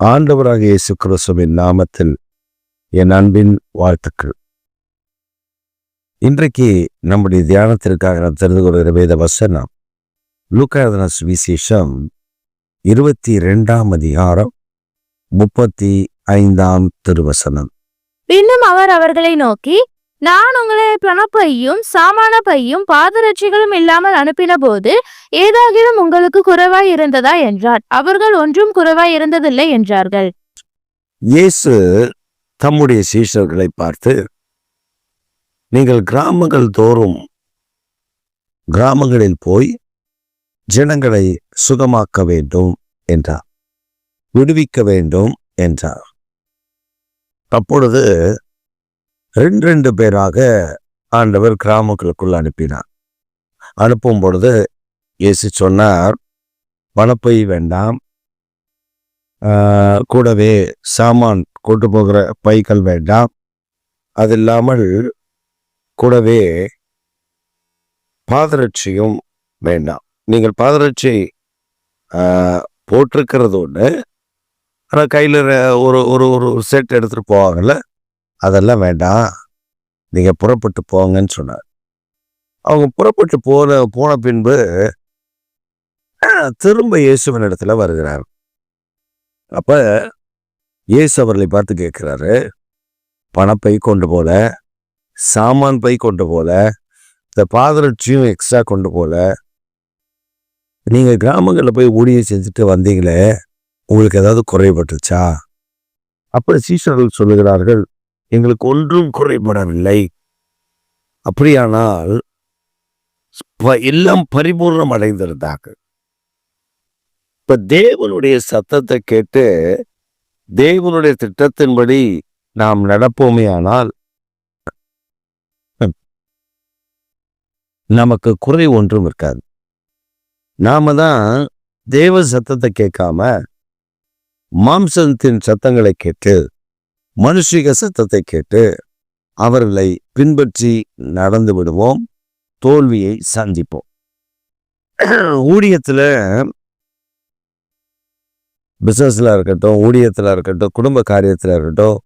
ஆண்டவராக இயேசு கிறிஸ்துவின் நாமத்தில் என் அன்பின் வாழ்த்துக்கள். இன்றைக்கு நம்முடைய தியானத்திற்காக நாம் தெரிந்து கொள்கிற வேத வசனம் லூக்கா எழுதின சுவிசேஷம் 22ஆம் அதிகாரம் 35ஆம் திருவசனம். பின்னும் அவர் அவர்களை நோக்கி, நான் உங்களை பணப்பையும் சாமான பையும் பாதரட்சிகளும் இல்லாமல் அனுப்பின போது ஏதாகிலும் உங்களுக்கு குறைவாய் இருந்ததா என்றார். அவர்கள் ஒன்றும் குறைவாய் இருந்ததில்லை என்றார்கள். இயேசு தம்முடைய சீஷர்களை பார்த்து, நீங்கள் கிராமங்களில் போய் ஜனங்களை சுகமாக்க வேண்டும் என்றார், விடுவிக்க வேண்டும் என்றார். அப்பொழுது 2 பேராக ஆண்டவர் கிராமங்களுக்குள் அனுப்பினார். அனுப்பும் பொழுது இயேசு சொன்னார், பணப்பை வேண்டாம், கூடவே சாமான் கொண்டு போகிற பைகள் வேண்டாம், அது இல்லாமல் கூடவே பாதரட்சியும் வேண்டாம். நீங்கள் பாதரட்சி போட்டிருக்கிறது ஒன்று, ஆனால் கையில் ஒரு ஒரு ஒரு செட் எடுத்துகிட்டு போவாங்கல்ல, அதெல்லாம் வேண்டாம், நீங்கள் புறப்பட்டு போங்கன்னு சொன்னார். அவங்க புறப்பட்டு போன பின்பு திரும்ப இயேசுவின் இடத்துல வருகிறார். அப்ப இயேசு அவர்களை பார்த்து கேட்கிறாரு, பணப்பை கொண்டு போல, சாமான் பை கொண்டு போல, இந்த பாதரட்சியும் எக்ஸ்ட்ரா கொண்டு போல, நீங்க கிராமங்களில் போய் ஊழியம் செஞ்சுட்டு வந்தீங்களே, உங்களுக்கு ஏதாவது குறைபட்டுச்சா? அப்படி சீஷர்கள் சொல்லுகிறார்கள், எங்களுக்கு ஒன்றும் குறைபடவில்லை. அப்படியானால் எல்லாம் பரிபூர்ணம் அடைந்திருந்தாங்க. இப்ப தேவனுடைய சத்தத்தை கேட்டு தேவனுடைய திட்டத்தின்படி நாம் நடப்போமே ஆனால் நமக்கு குறை ஒன்றும் இருக்காது. நாம தான் தேவ சத்தத்தை கேட்காம மாம்சத்தின் சத்தங்களை கேட்டு மனுஷிக சத்தத்தை கேட்டு அவர்களை பின்பற்றி நடந்து விடுவோம், தோல்வியை சந்திப்போம். ஊழியத்துல, பிசினஸ்ல இருக்கட்டும், ஊழியத்துல இருக்கட்டும், குடும்ப காரியத்துல இருக்கட்டும்,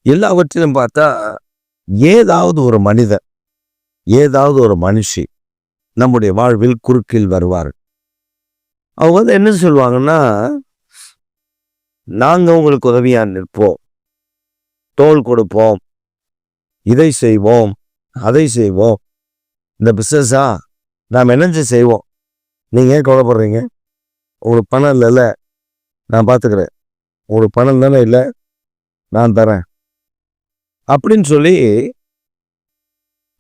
எல்லாவற்றிலும் பார்த்தா ஏதாவது ஒரு மனிதன், ஏதாவது ஒரு மனுஷி நம்முடைய வாழ்வில் குறுக்கில் வருவார். அவங்க என்ன சொல்லுவாங்கன்னா, நாங்க உங்களுக்கு உதவியா நிற்போம், தோள் கொடுப்போம், இதை செய்வோம், அதை செய்வோம், இந்த பிசினஸா நாம் என்னஞ்சு செய்வோம், நீங்க ஏன் கவலைப்படுறீங்க? உங்களுக்கு பணம் இல்லைல்ல, நான் பார்த்துக்கிறேன், உங்களுக்கு பணம் தானே இல்லை, நான் தரேன் அப்படின்னு சொல்லி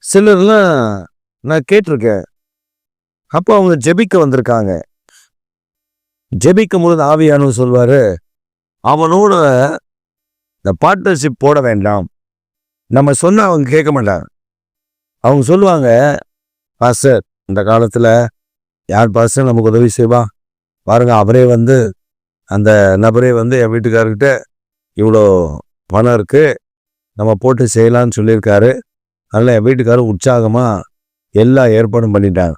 சிலர்லாம் நான் கேட்டிருக்கேன். அப்போ அவங்க ஜெபிக்க வந்திருக்காங்க. ஜெபிக்கும் பொழுது ஆவியானவர் சொல்வாரு, அவனோட இந்த பார்ட்னர்ஷிப் போட வேண்டாம். நம்ம சொன்ன அவங்க கேட்க மாட்டாங்க. அவங்க சொல்லுவாங்க, பாஸ்டர், இந்த காலத்துல யார் பாஸ்டர் நமக்கு உதவி செய்வா பாருங்க, அவரே வந்து அந்த நபரே வந்து என் வீட்டுக்காரர்கிட்ட இவ்வளோ பணம் இருக்கு, நம்ம போட்டு செய்யலான்னு சொல்லியிருக்காரு, அதனால என் வீட்டுக்காரர் உற்சாகமா எல்லா ஏற்பாடும் பண்ணிட்டாங்க.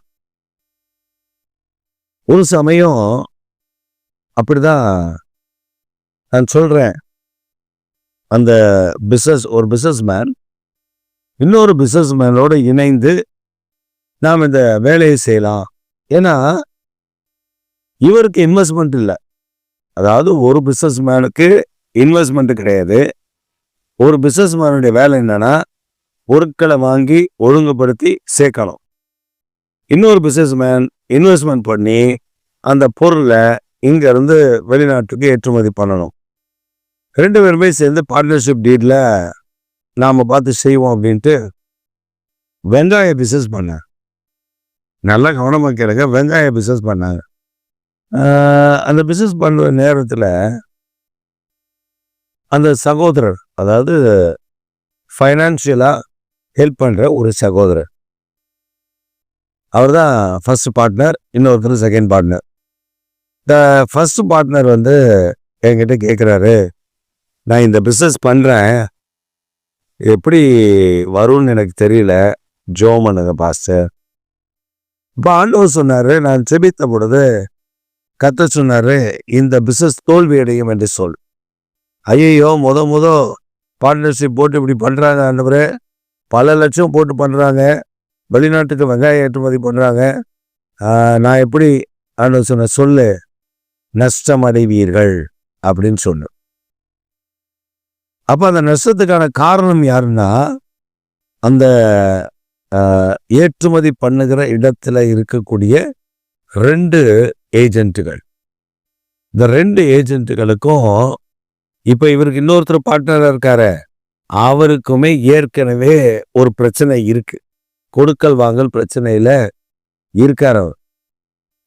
ஒரு சமயம் அப்படிதான் நான் சொல்றேன், அந்த ஒரு பிசினஸ் மேன் இன்னொரு பிசினஸ் மேனோடு இணைந்து நாம் இந்த வேலையை செய்யலாம். ஏன்னா இவருக்கு இன்வெஸ்ட்மெண்ட் இல்லை. அதாவது ஒரு பிசினஸ் மேனுக்கு இன்வெஸ்ட்மெண்ட் கிடையாது. ஒரு பிசினஸ் மேனுடைய வேலை என்னன்னா, பொருட்களை வாங்கி ஒழுங்குபடுத்தி சேர்க்கணும். இன்னொரு பிசினஸ் மேன் இன்வெஸ்ட்மெண்ட் பண்ணி அந்த பொருளை இங்க இருந்து வெளிநாட்டுக்கு ஏற்றுமதி பண்ணணும். 2 பேருமே சேர்ந்து பார்ட்னர்ஷிப் டீட்ல நாம பார்த்து செய்வோம் அப்படின்ட்டு வெங்காய பிசினஸ் பண்ணாங்க. நல்லா கவனமா கேளுங்க, வெங்காய பிசினஸ் பண்ணாங்க. அந்த பிசினஸ் பண்ணுற நேரத்துல அந்த சகோதரர், அதாவது ஃபைனான்சியலா ஹெல்ப் பண்ற ஒரு சகோதரர், அவர் தான் ஃபர்ஸ்ட் பார்ட்னர், இன்னொருத்தர் செகண்ட் பார்ட்னர். இந்த ஃபர்ஸ்ட் பார்ட்னர் வந்து என்கிட்ட கேட்குறாரு, நான் இந்த பிஸ்னஸ் பண்ணுறேன், எப்படி வரும்னு எனக்கு தெரியல, ஜோம் பண்ணுங்க பாஸ்டர். இப்போ ஆண்டவர் சொன்னார், நான் செபித்த பொழுது கர்த்தர் சொன்னார், இந்த பிஸ்னஸ் தோல்வி அடையும் என்று சொல். ஐயோ முத பார்ட்னர்ஷிப் போட்டு இப்படி பண்ணுறாங்க ஆண்டவரே, பல லட்சம் போட்டு பண்ணுறாங்க, வெளிநாட்டுக்கு வெங்காயம் ஏற்றுமதி பண்ணுறாங்க, நான் எப்படி ஆண்டவர் சொன்ன சொல்லு நஷ்டம் அடைவீர்கள் அப்படின்னு சொன்ன. அப்போ அந்த நஷ்டத்துக்கான காரணம் யாருன்னா அந்த ஏற்றுமதி பண்ணுகிற இடத்துல இருக்கக்கூடிய 2 ஏஜென்ட்டுகள். இந்த 2 ஏஜென்ட்டுகளுக்கும் இப்போ இவருக்கு இன்னொருத்தர் பார்ட்னராக இருக்காரு, அவருக்குமே ஏற்கனவே ஒரு பிரச்சனை இருக்கு, கொடுக்கல் வாங்கல் பிரச்சனையில் இருக்கார் அவர்.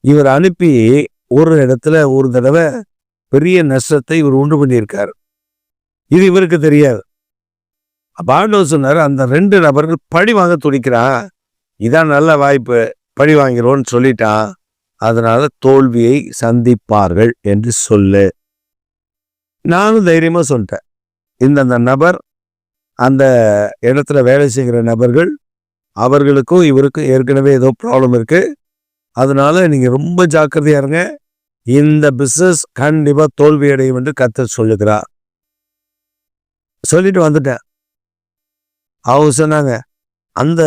இவர் அனுப்பி ஒரு இடத்துல ஒரு தடவை பெரிய நஷ்டத்தை இவர் உண்டு பண்ணியிருக்காரு. இது இவருக்கு தெரியாது. ஆண்டவர் சொன்னார், அந்த 2 நபர்கள் பழி வாங்க துடிக்கிறான், இதான் நல்ல வாய்ப்பு, பழி வாங்கிறோன்னு சொல்லிட்டான், அதனால தோல்வியை சந்திப்பார்கள் என்று சொல்லு. நானும் தைரியமா சொல்லிட்டேன், இந்த நபர் அந்த இடத்துல வேலை செய்கிற நபர்கள், அவர்களுக்கும் இவருக்கும் ஏற்கனவே ஏதோ ப்ராப்ளம் இருக்கு, அதனால நீங்க ரொம்ப ஜாக்கிரதையா இருங்க, இந்த பிசினஸ் கண்டிப்பா தோல்வி அடையும் என்று கர்த்தர் சொல்லுகிறார். சொல்லிட்டு வந்துட்டேன். அவங்க சொன்னாங்க, அந்த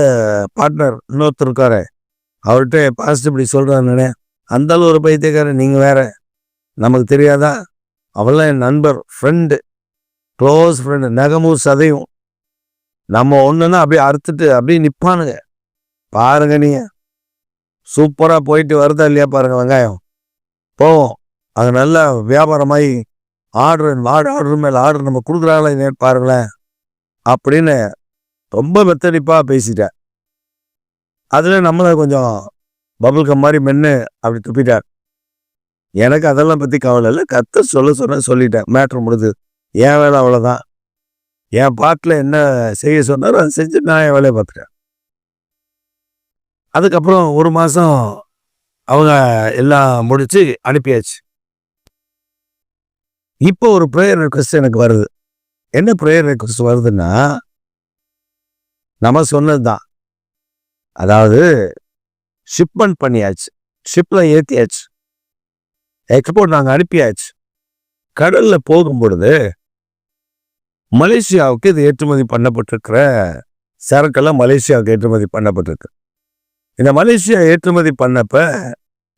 பார்ட்னர் இன்னொருத்தர் இருக்காரு, அவர்கிட்ட பாஸ்ட் இப்படி சொல்றாருன்னு, அந்த அளவு ஒரு பைத்தியக்காரன், நீங்க வேற, நமக்கு தெரியாதா, அவெல்லாம் என் நண்பர், ஃப்ரெண்டு, க்ளோஸ் ஃப்ரெண்டு, நகமும் சதையும், நம்ம ஒன்றுன்னா அப்படியே அறுத்துட்டு அப்படியே நிற்பானுங்க, பாருங்க நீங்க சூப்பராக போயிட்டு வருதா இல்லையா பாருங்க, வெங்காயம் போவோம், அது நல்லா வியாபாரமாகி ஆர்டர் மேலே ஆர்டர் நம்ம கொடுக்குறாங்களே பாருங்களேன் அப்படின்னு ரொம்ப மெத்தடிப்பாக பேசிட்டார். அதில் நம்மளை கொஞ்சம் பபுள் கம் மாதிரி மென்று அப்படி துப்பிட்டார். எனக்கு அதெல்லாம் பற்றி கவலை இல்லை, கர்த்தர் சொல்ல சொல்லிட்டேன், மேட்ரு முடிஞ்சது, என் வேலை அவ்வளோதான், என் பாட்டில் என்ன செய்ய சொன்னாரோ அதை செஞ்சு நான் என் வேலையை பார்த்துட்டேன். அதுக்கப்புறம் 1 மாதம் அவங்க எல்லாம் முடிச்சு அனுப்பியாச்சு. இப்போ ஒரு ப்ரேயர் ரெக்வஸ்ட் எனக்கு வருது. என்ன ப்ரேயர் ரெக்வஸ்ட் வருதுன்னா, நம்ம சொன்னது தான், அதாவது ஷிப்மெண்ட் பண்ணியாச்சு, ஷிப்பில் ஏற்றியாச்சு, எக்ஸ்போர்ட் நாங்கள் அனுப்பியாச்சு, கடலில் போகும் பொழுது மலேசியாவுக்கு இது ஏற்றுமதி பண்ணப்பட்டிருக்கிற சரக்கெல்லாம் மலேசியாவுக்கு ஏற்றுமதி பண்ணப்பட்டிருக்கு. இந்த மலேசியா ஏற்றுமதி பண்ணப்ப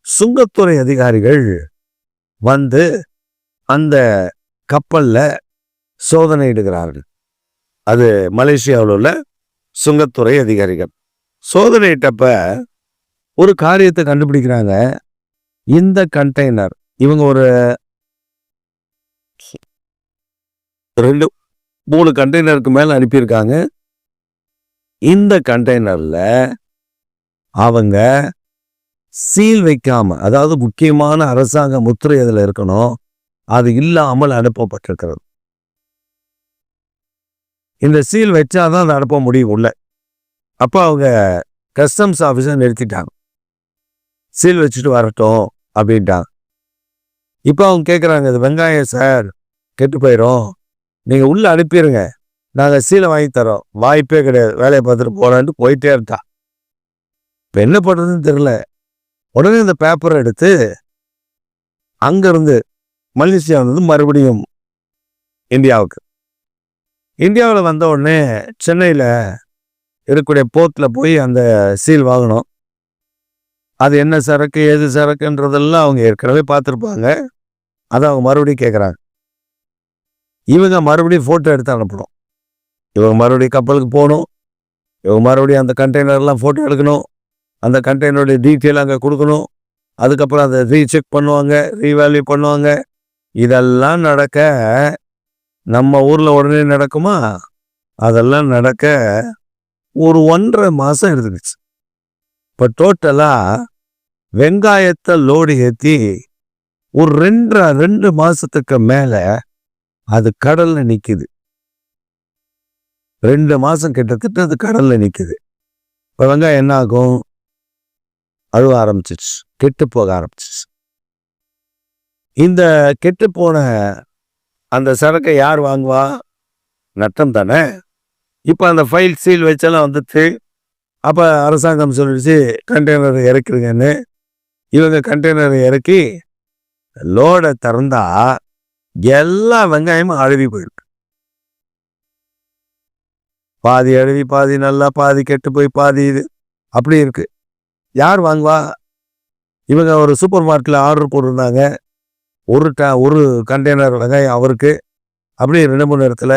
சுங்கத்துறை அதிகாரிகள் வந்து அந்த கப்பல்ல சோதனையிடுகிறார்கள். அது மலேசியாவில் உள்ள சுங்கத்துறை அதிகாரிகள் சோதனையிட்டப்ப ஒரு காரியத்தை கண்டுபிடிக்கிறாங்க. இந்த கண்டெய்னர் இவங்க ஒரு 2-3 கண்டெய்னருக்கு மேல அனுப்பியிருக்காங்க. இந்த கண்டெய்னர்ல அவங்க சீல் வைக்காம, அதாவது முக்கியமான அரசாங்க முத்திரை அதில் இருக்கணும், அது இல்லாமல் அனுப்பப்பட்டிருக்கிறது. இந்த சீல் வச்சாதான் அதை அனுப்ப முடியும் உள்ள. அப்போ அவங்க கஸ்டம்ஸ் ஆஃபீஸர் நிறுத்திட்டாங்க, சீல் வச்சுட்டு வரட்டும் அப்படின்ட்டாங்க. இப்போ அவங்க கேட்குறாங்க, இது வெங்காயம் சார், கெட்டு போயிடும், நீங்கள் உள்ளே அனுப்பிடுங்க, நாங்கள் சீலை வாங்கி தரோம். வாய்ப்பே கிடையாது, வேலையை பார்த்துட்டு போகலான்ட்டு போயிட்டே இருந்தா. இப்போ என்ன பண்ணுறதுன்னு தெரியல. உடனே இந்த பேப்பரை எடுத்து அங்கேருந்து மலேசியா வந்து மறுபடியும் இந்தியாவில் வந்த உடனே சென்னையில் இருக்கக்கூடிய போர்ட்டில் போய் அந்த சீல் வாங்கணும். அது என்ன சரக்கு ஏது சரக்குன்றதெல்லாம் அவங்க ஏற்கனவே பார்த்துருப்பாங்க. அதை அவங்க மறுபடியும் கேட்குறாங்க. இவங்க மறுபடியும் ஃபோட்டோ எடுத்து அனுப்பணும். இவங்க மறுபடியும் கப்பலுக்கு போகணும், இவங்க மறுபடியும் அந்த கண்டெய்னர்லாம் ஃபோட்டோ எடுக்கணும், அந்த கண்டெய்னருடைய டீட்டெயில் அங்கே கொடுக்கணும், அதுக்கப்புறம் அதை ரீசெக் பண்ணுவாங்க, ரீவேல்யூ பண்ணுவாங்க. இதெல்லாம் நடக்க நம்ம ஊரில் உடனே நடக்குமா? அதெல்லாம் நடக்க ஒரு 1.5 மாதம் எடுத்துக்கிச்சு. இப்போ டோட்டலாக வெங்காயத்தை லோடு ஏற்றி ஒரு 2 மாதத்துக்கு மேலே அது கடலில் நிற்குது. 2 மாதம் கிட்டத்தட்ட அது கடலில் நிற்குது. இப்போ வெங்காயம் என்ன ஆகும்? அழுவ ஆரம்பிச்சிச்சு, கெட்டு போக ஆரம்பிச்சிச்சு. இந்த கெட்டு போன அந்த சரக்கை யார் வாங்குவா? நட்டம் தானே. இப்போ அந்த ஃபைல் சீல் வச்செல்லாம் வந்துட்டு, அப்போ அரசாங்கம் சொல்லிடுச்சு கண்டெய்னர் இறக்குறீங்கன்னு. இவங்க கண்டெய்னர் இறக்கி லோடை திறந்தா எல்லா வெங்காயமும் அழுவி போயிருக்கு. பாதி அழுவி, பாதி நல்லா, பாதி கெட்டு போய், பாதி இது அப்படி இருக்கு. யார் வாங்குவா? இவங்க ஒரு சூப்பர் மார்க்கெட்டில் ஆர்டர் போட்டிருந்தாங்க. ஒரு கண்டெய்னர் வெங்காயம் அவருக்கு. அப்படியே 2-3 இடத்துல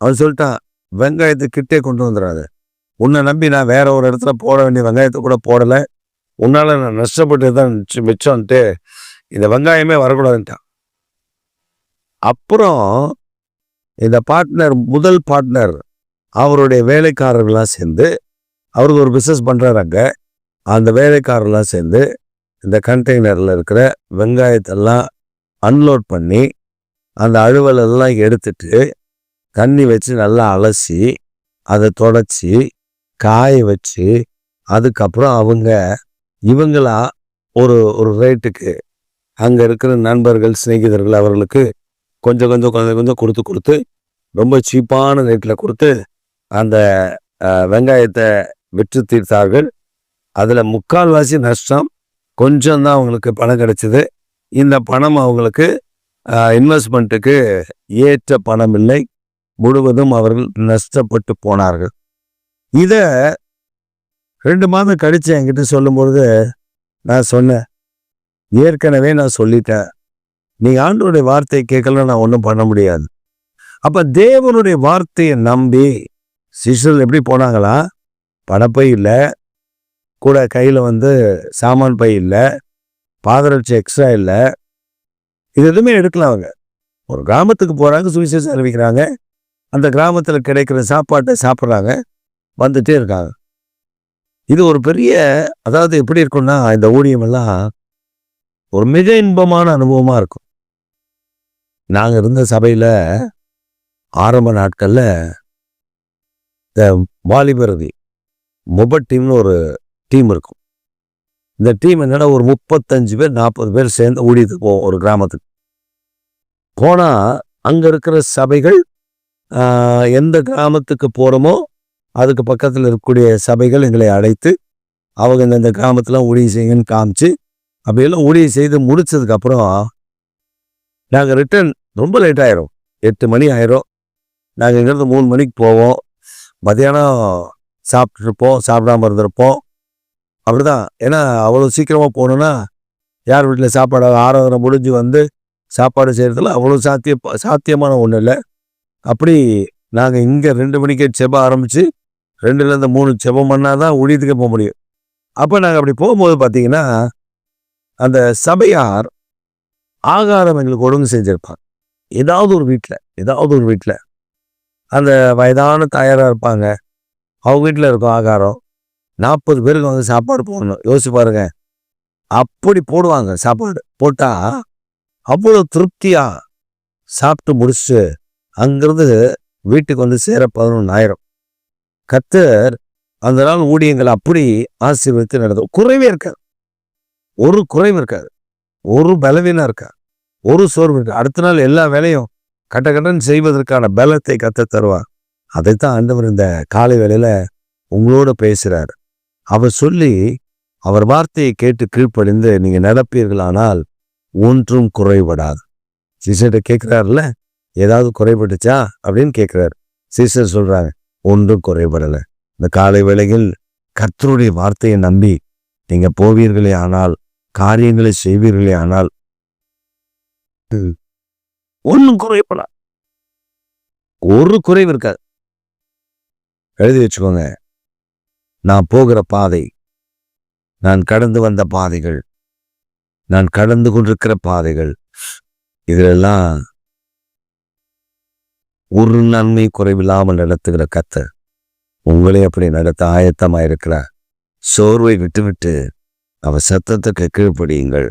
அவன் சொல்லிட்டான், வெங்காயத்தை கிட்டே கொண்டு வந்துடாத. உன்னை நம்பி நான் வேற ஒரு இடத்துல போட வேண்டிய வெங்காயத்தை கூட போடலை. உன்னால நான் நஷ்டப்பட்டு தான் மிச்சம்ட்டு இந்த வெங்காயமே வரக்கூடாதுன்ட்டான். அப்புறம் இந்த முதல் பார்ட்னர் அவருடைய வேலைக்காரர்கள்லாம் சேர்ந்து, அவருக்கு ஒரு பிஸ்னஸ் பண்ணுறாங்க. அந்த வேலைக்காரர்லாம் சேர்ந்து இந்த கண்டெய்னரில் இருக்கிற வெங்காயத்தெல்லாம் அன்லோட் பண்ணி அந்த அழுவலெல்லாம் எடுத்துட்டு தண்ணி வச்சு நல்லா அலசி அதை தொடச்சி காய வச்சு, அதுக்கப்புறம் இவங்களா ஒரு ரேட்டுக்கு அங்கே இருக்கிற நண்பர்கள், சிநேகிதர்கள் அவர்களுக்கு கொஞ்சம் கொஞ்சம் கொடுத்து ரொம்ப சீப்பான ரேட்டில் கொடுத்து அந்த வெங்காயத்தை விற்று தீர்த்தார்கள். அதில் 3/4 நஷ்டம். கொஞ்சம்தான் அவங்களுக்கு பணம் கிடைச்சிது. இந்த பணம் அவங்களுக்கு இன்வெஸ்ட்மெண்ட்டுக்கு ஏற்ற பணம் இல்லை. முழுவதும் அவர்கள் நஷ்டப்பட்டு போனார்கள். இதை 2 மாதம் கழித்து என்கிட்ட சொல்லும்பொழுது நான் சொன்னேன், ஏற்கனவே நான் சொல்லிட்டேன், நீங்கள் ஆண்டவருடைய வார்த்தையை கேட்கல, நான் ஒன்றும் பண்ண முடியாது. அப்போ தேவனுடைய வார்த்தையை நம்பி சிஷ்யர்கள் எப்படி போனாங்களா? பணப்பை இல்லை, கூட கையில் சாமான் பை இல்லை, பாதரட்சி எக்ஸ்ட்ரா இல்லை, இது எதுவுமே எடுக்கலாம். அவங்க ஒரு கிராமத்துக்கு போகிறாங்க, சுவிசேஷம் அறிவிக்கிறாங்க, அந்த கிராமத்தில் கிடைக்கிற சாப்பாட்டை சாப்பிட்றாங்க, வந்துட்டே இருக்காங்க. இது ஒரு பெரிய, அதாவது எப்படி இருக்கும்னா, இந்த ஊழியமெல்லாம் ஒரு மிக இன்பமான அனுபவமாக இருக்கும். நாங்கள் இருந்த சபையில் ஆரம்ப நாட்களில் இந்த வாலிபரதி மொபட் டீம்னு ஒரு டீம் இருக்கும். இந்த டீம் என்னன்னா ஒரு 35 பேர் 40 பேர் சேர்ந்து ஊழியத்துக்கு போவோம். ஒரு கிராமத்துக்கு போனால் அங்கே இருக்கிற சபைகள், எந்த கிராமத்துக்கு போகிறோமோ அதுக்கு பக்கத்தில் இருக்கக்கூடிய சபைகள் எங்களை அழைத்து அவங்க இந்த கிராமத்தில் ஊழியம் செய்யுங்கன்னு காமிச்சு, அப்படியெல்லாம் ஊழியம் செய்து முடிச்சதுக்கப்புறம் நாங்கள் ரிட்டர்ன் ரொம்ப லேட் ஆயிரும். 8 மணி ஆயிரும். நாங்கள் இங்கேருந்து 3 மணிக்கு போவோம். மதியானம் சாப்பிட்ருப்போம், சாப்பிடாம இருந்திருப்போம். அப்படிதான். ஏன்னா அவ்வளோ சீக்கிரமாக போகணுன்னா யார் வீட்டில் சாப்பாடு ஆராதனை முடிஞ்சு சாப்பாடு செய்கிறதுல அவ்வளோ சாத்தியமான ஒன்றும் இல்லை. அப்படி நாங்கள் இங்கே 2 மணிக்கே செபம் ஆரம்பித்து 2லேருந்து 3 செபம் பண்ணால் தான் ஊழியத்துக்கே போக முடியும். அப்போ நாங்கள் அப்படி போகும்போது பார்த்தீங்கன்னா, அந்த சபையார் ஆகாரம் எங்களுக்கு ஒழுங்கு செஞ்சுருப்பாங்க. ஏதாவது ஒரு வீட்டில் அந்த வயதான தாயாராக இருப்பாங்க, அவங்க வீட்டில் இருக்கும் ஆகாரம். 40 பேருக்கு சாப்பாடு போடணும். யோசிச்சு பாருங்க. அப்படி போடுவாங்க. சாப்பாடு போட்டால் அவ்வளோ திருப்தியாக சாப்பிட்டு முடிச்சுட்டு அங்கிருந்து வீட்டுக்கு சேர 11,000. கர்த்தர் அந்த நாள் ஊழியங்களை அப்படி ஆசீர்வதித்து நடத்தும். குறைவே இருக்காது, ஒரு குறைவு இருக்காது, ஒரு பலவீனம் இருக்காது, ஒரு சோர்வு இருக்காது. அடுத்த நாள் எல்லா வேலையும் கட்டன்னு செய்வதற்கான பலத்தை கர்த்தர் தருவார். அதைத்தான் ஆண்டவர் இந்த காலை வேளையில உங்களோட பேசுறார். அவர் சொல்லி, அவர் வார்த்தையை கேட்டு கீழ்ப்படிந்து நீங்க நடப்பீர்களானால் ஒன்றும் குறைபடாது. சிஸ்டர்கிட்ட கேட்கிறாருல, ஏதாவது குறைபட்டுச்சா அப்படின்னு கேட்கிறாரு. சிஸ்டர் சொல்றாங்க, ஒன்றும் குறைபடலை. இந்த காலை வேளையில் கர்த்தருடைய வார்த்தையை நம்பி நீங்க போவீர்களே ஆனால், காரியங்களை செய்வீர்களே ஆனால் ஒன்றும் குறைபடாது, ஒரு குறைவு இருக்காது. எழுதி வச்சுக்கோங்க. நான் போகிற பாதை, நான் கடந்து வந்த பாதைகள், நான் கடந்து கொண்டிருக்கிற பாதைகள், இதிலெல்லாம் ஒரு நன்மை குறைவில்லாமல் நடத்துகிற கர்த்தர் உங்களே அப்படி நடத்த ஆயத்தமாயிருக்கிறார். சோர்வை விட்டுவிட்டு அவர் சத்தத்துக்கு கீழ்ப்படியுங்கள்.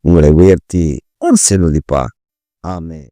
உங்களை உயர்த்தி ஆசீர்வதிப்பார். ஆமென்.